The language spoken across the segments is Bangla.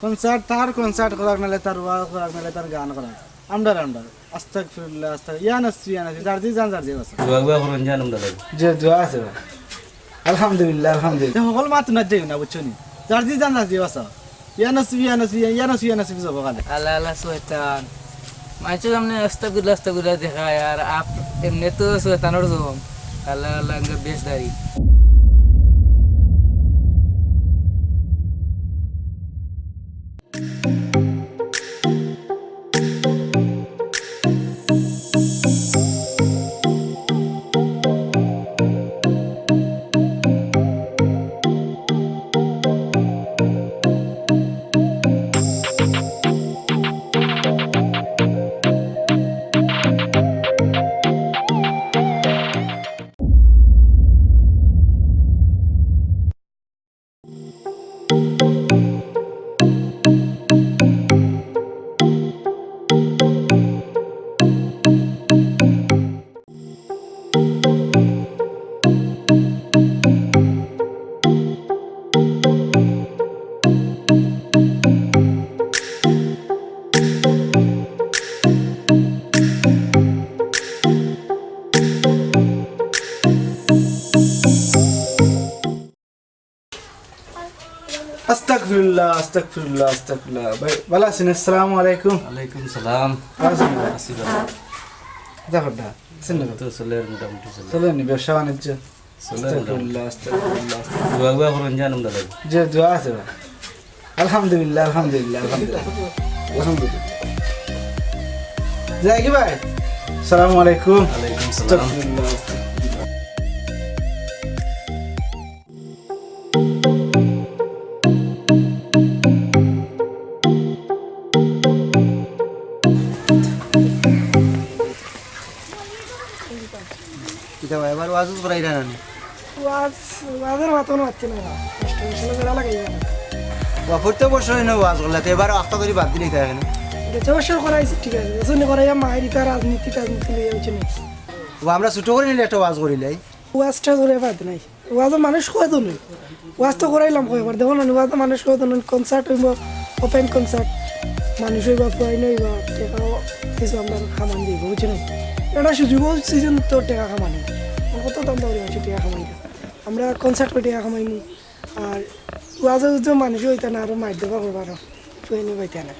কনসার্ট করাক নালে তার ওয়াজ করাক নালে তার গান করাক আমডার আস্তাগফিরুল্লাহ ইয়া নাসি জারজি জান জারজি আছে দোয়া করুন জানুম দাদা যে দোয়া আছে আলহামদুলিল্লাহ সকল মাত না যাই না বুঝছনি জারজি জান জারজি আছে ইয়া নাসি যাব গালে আল্লাহ আল্লাহ শয়তান মাইছো हमने আস্তাগফিরুল্লাহ দেখা यार आप এমনি তো শয়তানের জম আল্লাহ আল্লাহ বেশদারি আস্তাগফিরুল্লাহ ভাই ভালো আছেন আসসালামু আলাইকুম ওয়ালাইকুম সালাম আসিবা দেখো না তো চলের মোটামুটি চলে চলেন ব্যবসা বাণিজ্য চলের আস্তাগফিরুল্লাহ দোয়া করুন জানুম দাদা যে দোয়া আছে আলহামদুলিল্লাহ যাই কি ভাই আসসালামু আলাইকুম ওয়ালাইকুম সালাম আস্তাগফিরুল্লাহ কিতা ভাই এবার ওয়াজ করাই না ওয়াজের মাতন হচ্ছে না বেড়া লাগাই প্রত্যেক বছর হয় না ওয়াজ করলে এবার আস্তা করে বাদ দিলে তাই এখানে গেছে বছর করাইছি ঠিক আছে এজন্য করাইয়া মায়েরিকা রাজনীতি লইয়া হচ্ছে না আমরা ছোট করে নিলে একটা ওয়াজ করিলাই ওয়াজটা ধরে বাদ নাই ওয়াজও মানুষ কয় তো নই ওয়াজ তো করাইলাম কয়বার দেখো না ওয়াজ মানুষ কয় তো নই কনসার্ট হইব ওপেন কনসার্ট মানুষ হইবা পাই নাই বা টেকাও কিছু আমরা খামান দিব বুঝছি না এটা সুযোগ সিজন তো টেকা খামানি কত দাম দাঁড়িয়ে আছে টেকা খামাই আমরা কনসার্ট করে টেকা খামাইনি আর ওয়াজে তো মানুষ হইতে না আরও মাইর দেবা করবো আরো টুয়েনি পাইতে না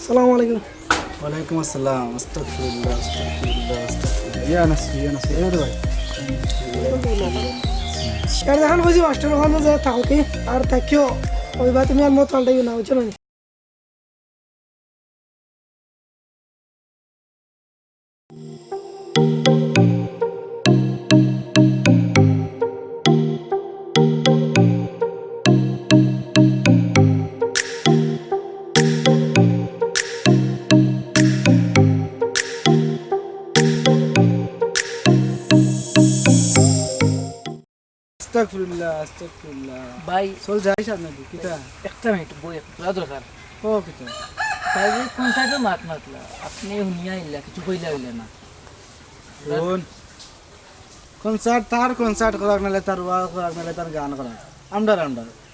সালামু আলাইকুম ওয়ালাইকুম আসসালাম আস্তাগফিরুল্লাহ ইয়া নাসি ভাই আর দেখান বুঝি মাস্টার ওখানে যে থাকো কি আর থাকিও ওই বা তুমি আর মত পাল্টাইও না বুঝছো না আস্তাগফিরুল্লাহ ভাই চল যাই সামনে কিতা একটা মিনিট বই একটু দরকার ও কিতা ভাই যে কনসার্টে মাত মাতলা আপনি হুনিয়া ইল্লা কিছু কইলা হইলে না শোন কনসার্ট করাক নালে তার ওয়াজ করাক নালে তার গান করাক আমডার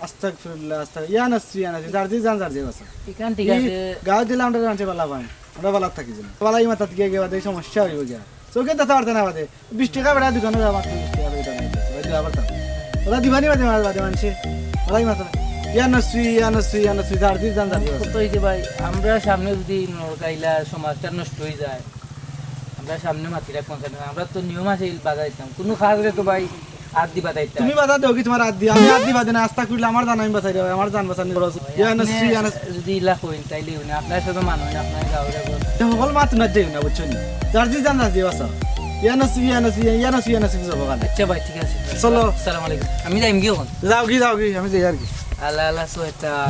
আস্তাগফিরুল্লাহ ইয়া নাসি জারজি জান জারজি আছে এখান ঠিক আছে গাও দিলে আমরা জানছে বালা ভাই আমরা বালা থাকি যেন বালাই মাথাত গিয়ে গিয়ে বাদে সমস্যা হইব গিয়া চোখে দেখা পারতে না বাদে 20 টাকা বেড়া দোকানে যাওয়া মাত্র 20 টাকা বেড়া নাই বাদে আবার তা ওরা দিবানি বাদে মানছে বালাই মাথা ইয়া নাসি জারজি জান জারজি আছে কত হইছে ভাই আমরা সামনে যদি নরকাইলা সমাজটা নষ্ট হয়ে যায় আমরা সামনে মাতিরা কনসার্ট আমরা তো নিয়ম আছে বাজাইতাম কোনো খাস রে তো ভাই আর দিবা দাইতা তুমি বাধা দাও কি তোমার আদি আমি আদি বাদে না আস্তা করলে আমার জান আমি বাঁচাই দেব আমার জান বাঁচানি খরচ ইয়া নাসি যদি ইলা কইন তাইলে হইনা আপনার সাথে মানুষ আপনার গাওরে সকল মাত না যাই না বুঝছনি জারজি জান জারজি আছে ইয়া নাসি যাব গালে আচ্ছা ভাই ঠিক আছে চলো আসসালামু আলাইকুম আমি যাইম কি এখন যাও কি আমি যাই আর কি আল্লাহ আল্লাহ শয়তান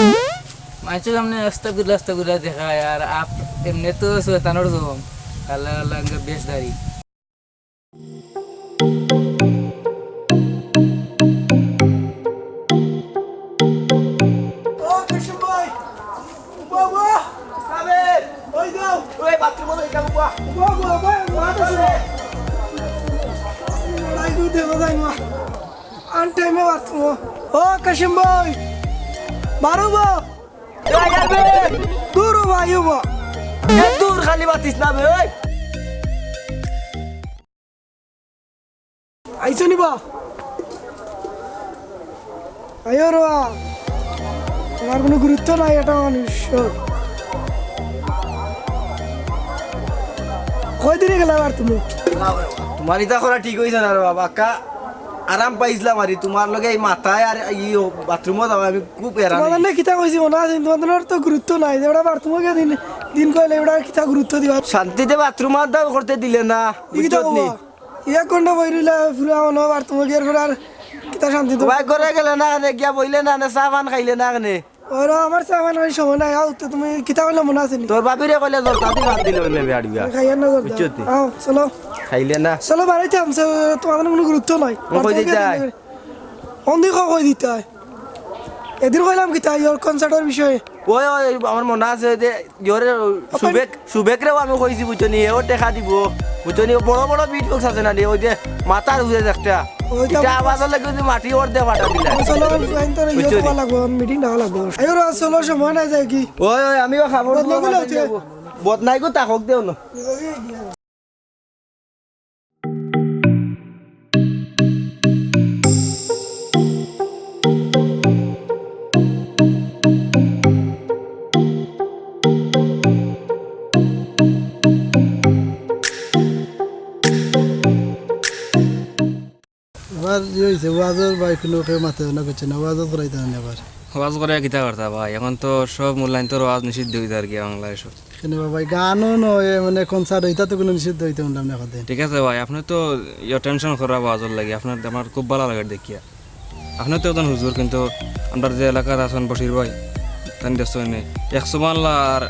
মাইছো हमने আস্তাগফিরুল্লাহ দেখা यार आप এমনি তো শয়তানের জম আল্লাহ আল্লাহ বেশদারি ও কৃষ্ণ ভাই বাবা সাবের ওই দাও ওই বাথরুম ওই কাম বাবা লড়াই দুধে বাজাই না আন টাইমে বাথরুম ও কৃষ্ণ ভাই বারুবো আইও বা এ দূর খালি বাতিস না বে ওই আইছো নিবা আইও রা তোমার কোনো গুরুত্ব নাই এটা মানুষের কয়দিনে গেলাম আর তুমি তোমার ইতা করা ঠিক হয়েছে না রে বাবা কা আরাম পাইছিলাম আর তোমার লগে এই মাথায় আর এই বাথরুমত আমি খুব এরানি তোমাদের কিতা কইছি মনে আছে তোমাদের তো গুরুত্ব নাই যে ওটা বাথরুমকে দিন দিন কইলে ওটা কিতা গুরুত্ব দিবা শান্তিতে বাথরুমত দাও করতে দিলে না কিতা বুঝছত নি ইয়া কোনটা বইরিলা ফুরা হলো বাথরুমকে এর আর কিতা শান্তি তো ভাই করে গেলে না নে গিয়া বইলে না নে চা পান খাইলে না নে ওরা আমার সামান ওই সময় নাই আও তো তুমি কিতা কইলে মনে আছে নি তোর বাবিরে কইলে তোর দাদি ভাত দিলে ওই মেয়ে আড়বিয়া খাইয়া না বুঝছত নি? আও চলো খাইলে না চলো বাড়াইতে আমছে তোমাদের কোনো গুরুত্ব নাই ও কই দিতে হয়? অন্ধি কই দিতে হয় এদিন কইলাম কিতা ইয়োর কনসার্টের বিষয়ে ওই ওই আমার মনে আছে যে ইয়রে সুবেক রেও আমি কইছি বুঝছনি ও টেকা দিব বুঝছনি বড় বড় বিট বক্স আছে না রে ওই যে মাথার উজে একটা ওইটা এটা আওয়াজ লাগে যে মাটি ওর দে ফাটা দিলা চলো আইন তো ইয়ে বুঝছো নি? করা লাগবো মিটিং ডাকা লাগবো আইও রা চলো সময় নাই যায় কি ওই ওই আমিও খাবো বদনাগুলো হচ্ছে। বদনাই গো তাকক দেও না এবার ইয়ে হয়েছে ওয়াজের বাইক লোকে মাথা না করছে না ওয়াজত করাইতে হবে না এবার ওয়াজ করে কিতা করতা ভাই এখন তো সব মূল্যায়ন তোর ওয়াজ নিষিদ্ধ হইতে আর কি বাংলাদেশ কেন ভাই গানও নয় মানে কনসার্ট হইতা তো কোনো নিষিদ্ধ হইতে শুনলাম না কথা ঠিক আছে ভাই আপনি তো ইয়ে টেনশন করা ওয়াজর লাগে আপনার আমার খুব ভালো লাগে দেখিয়া আপনি তো একজন হুজুর কিন্তু আমরা যে এলাকার আছেন বসির ভাই তান ব্যস্ত নেই 100 মাল্লা আর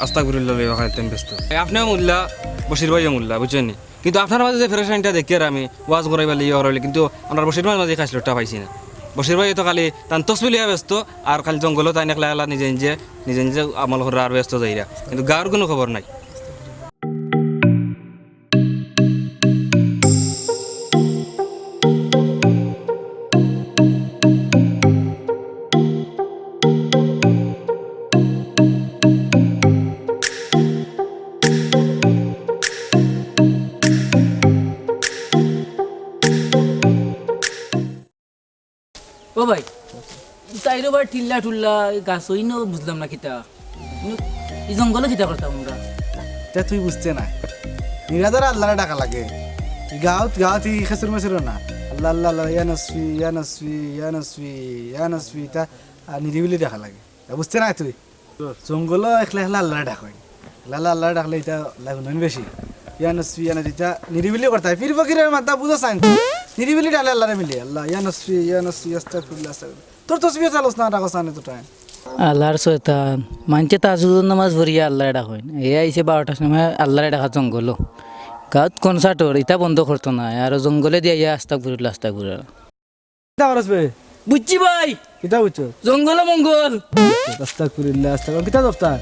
আস্তা ঘুরি ললে তেন ব্যস্ত আপনিও মূল্যা বসির ভাইও মূল্যা বুঝছেন নি? কিন্তু আপনার মাঝে যে ফেরেশানটা দেখি আর আমি ওয়াজ করাইবার লিয়ে হরলি কিন্তু আমরা বসির ভাইয়ের মাঝে খাইছিলটা পাইছি না বসির ভাই তো খালি তান তসবিলিয়া ব্যস্ত আর খালি জঙ্গলও তাই একলা একলা নিজে নিজে আমল করা আর ব্যস্ত যাইরা কিন্তু গাঁর কোনো খবর নাই ও ভাই তাইরো বার টিল্লা টুল্লা গাছ হইনো বুঝলাম না কিতা এই জঙ্গলে কিতা করতাম আমরা তা তুই বুঝতে না নিরাদার আল্লাহরে ডাকা লাগে গাঁত ই খেসুর মেসুর না আল্লাহ আল্লাহ আল্লাহ ইয়া নসফি ইয়া নসফি ইয়া নসফি ইয়া নসফি তা নিরিবিলি দেখা লাগে তা বুঝতে না তুই জঙ্গল একলা একলা আল্লাহরে ডাক হয় আল্লাহ আল্লাহরে ডাকলে এটা লাগুন বেশি ইয়া নসফি ইয়া নসফি তা নিরিবিলি করতে হয় ফির ফকিরের মাথা বুঝো চাইন নিরিবিলি ডালে আল্লাহরে মিলি আল্লাহ ইয়া নসফি আস্তাগফিরুল্লাহ আস্তাগফিরুল্লাহ তোর তসবিহ চালোস না ডাকস না তো টাইম আল্লাহর শয়তান মানছে তাজুদ নামাজ ভরিয়া আল্লাহ ডাক হয় এ আইসে 12টার সময় আল্লাহরে ডাকা জঙ্গল গাঁত কনসার্টর ইটা বন্ধ করতো না আর জঙ্গলে দিয়ে ইয়া আস্তাক ঘুরিল কিতা করস বে বুঝছি ভাই কিতা বুঝছো জঙ্গল মঙ্গল আস্তাগফিরুল্লাহ আস্তাগফিরুল্লাহ কিতা দফতা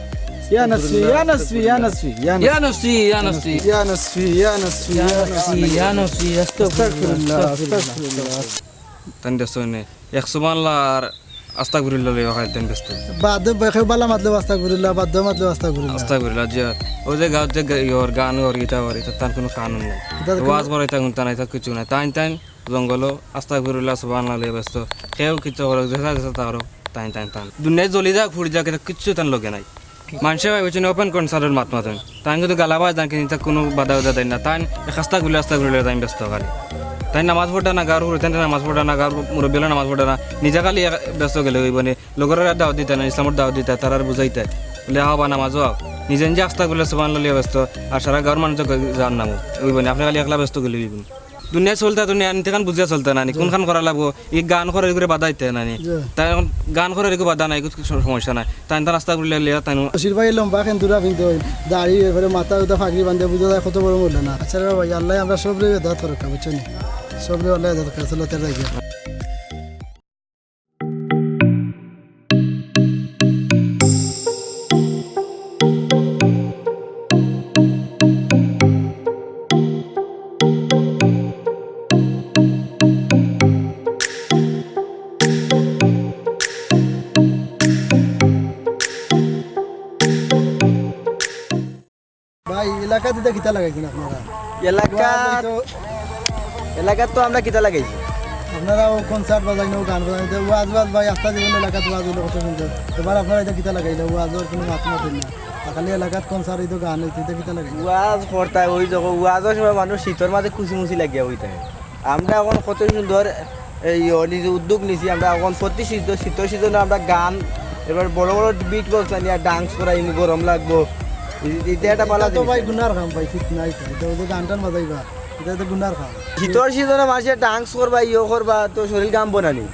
ইয়া নসফি ইয়া নসফি ইয়া নসফি ইয়া নফসি ইয়া নফসি ইয়া নসফি ইয়া নসফি ইয়া নসফি ইয়া নফসি আস্তাগফিরুল্লাহ আস্তাগফিরুল্লাহ তান ব্যস্ত নেই 100 মাল্লা আর আস্তা ঘুরি ললে তেন ব্যস্ত বাদ বেখে বালা মাতলে আস্তাগফিরুল্লাহ বাদ মাতলে আস্তাগফিরুল্লাহ আস্তা ঘুরি যে ওই যে গাঁত যে ইয়র গান ওর গীতা ওর এটা তার কোনো কানুন নাই ওয়াজ করে তা গুনতা নাই তা কিছু নাই তাইন জঙ্গল আস্তা ঘুরিলা সুবহানাল্লাহ ব্যস্ত কেউ কিছু করে দেখা দেখা তারও তাইন দুনিয়ায় জ্বলি যাক ফুড়ি যাক এটা কিচ্ছু তান লগে নাই মানুষে ভাবছেন ওপেন কনসার্টের মাত মাতেন তাই কিন্তু গালাবাজ তান কিন্তু কোনো বাধা উদা দেয় না তাই আস্তা ঘুরিলে তাই ব্যস্ত খালি তাই নামাজ পড়া না গার তাই নামাজ পড়া না গার মুরব্বীলা নামাজ পড়া না নিজে খালি ব্যস্ত গেলে ওই মানে লোকের দাওয়াত দিতে না ইসলামের দাওয়াত দিতে তার আর বুঝাইতে বলে হা বা নামাজও নিজে নিজে আস্তা করলে সুবহানাল্লাহ ব্যস্ত আর সারা গাঁর মানুষ যান নামো ওই মানে আপনি খালি একলা ব্যস্ত গেলে ওই দুনিয়া চলতে দুনিয়া আনতে খান বুঝিয়া চলতে নানি কোনখান করা লাগবো এই গান করার করে বাধা দিতে নানি তাই এখন গান করার একটু বাধা নাই সমস্যা নাই তাই তার রাস্তা করলে লিয়া তাই বশির ভাই লম্বা খেন্দুরা কিন্তু দাড়ি এবারে মাথা উদা ফাঁকরি বান্ধে বুঝা যায় কত বড় মূল্য না আচ্ছা রে ভাই আল্লাহ আমরা সব রে দাঁত করে বুঝছো নি সব রে আল্লাহ দাঁত করে চলো তের জায়গা এলাকা দিতে কিতা লাগাইছেন আপনারা এলাকা তো এলাকাত তো আমরা কিতা লাগাইছি আপনারাও কনসার্ট বাজাই নাও গান বাজাই তো ওয়াজ ওয়াজ ভাই আস্থা জীবন এলাকাত ওয়াজ হইলো কত সুন্দর এবার আপনারা এটা কিতা লাগাইলে ওয়াজের কোনো মাত মাতেন না খালি এলাকাত কনসার্ট হইতো গান হইতো এটা কিতা লাগাইলে ওয়াজ করতায় ওই যখন ওয়াজের সময় মানুষ শীতের মাঝে খুশি লাগিয়া হই থাকে আমরা এখন কত সুন্দর এই নিজে উদ্যোগ নিছি আমরা এখন প্রতি শীতের সিজনে আমরা গান এবার বড় বড় বিট বক্স আনিয়া ডান্স করাই গরম লাগবো এটা একটা পালা তো ভাই গুনার খাম ভাই ঠিক নাই এটা ওই যে গান টান বাজাইবা এটা তো গুনার খাম শীতের সিজনে মানুষের ডান্স করবা করবা তো শরীর গাম বনানি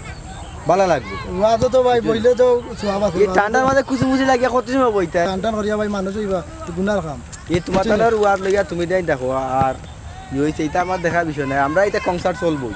ভালো লাগবে ওয়াজও তো ভাই বইলে তো সোয়াব আছে এই ঠান্ডার মাঝে খুশি লাগিয়া কত সময় বইতে গান টান করিয়া ভাই মানুষ হইবা গুনার খাম এই তোমার তাহলে ওয়াজ লইয়া তুমি দেয় দেখো আর হয়েছে এটা আমার দেখার বিষয় নাই আমরা এটা কনসার্ট চলবই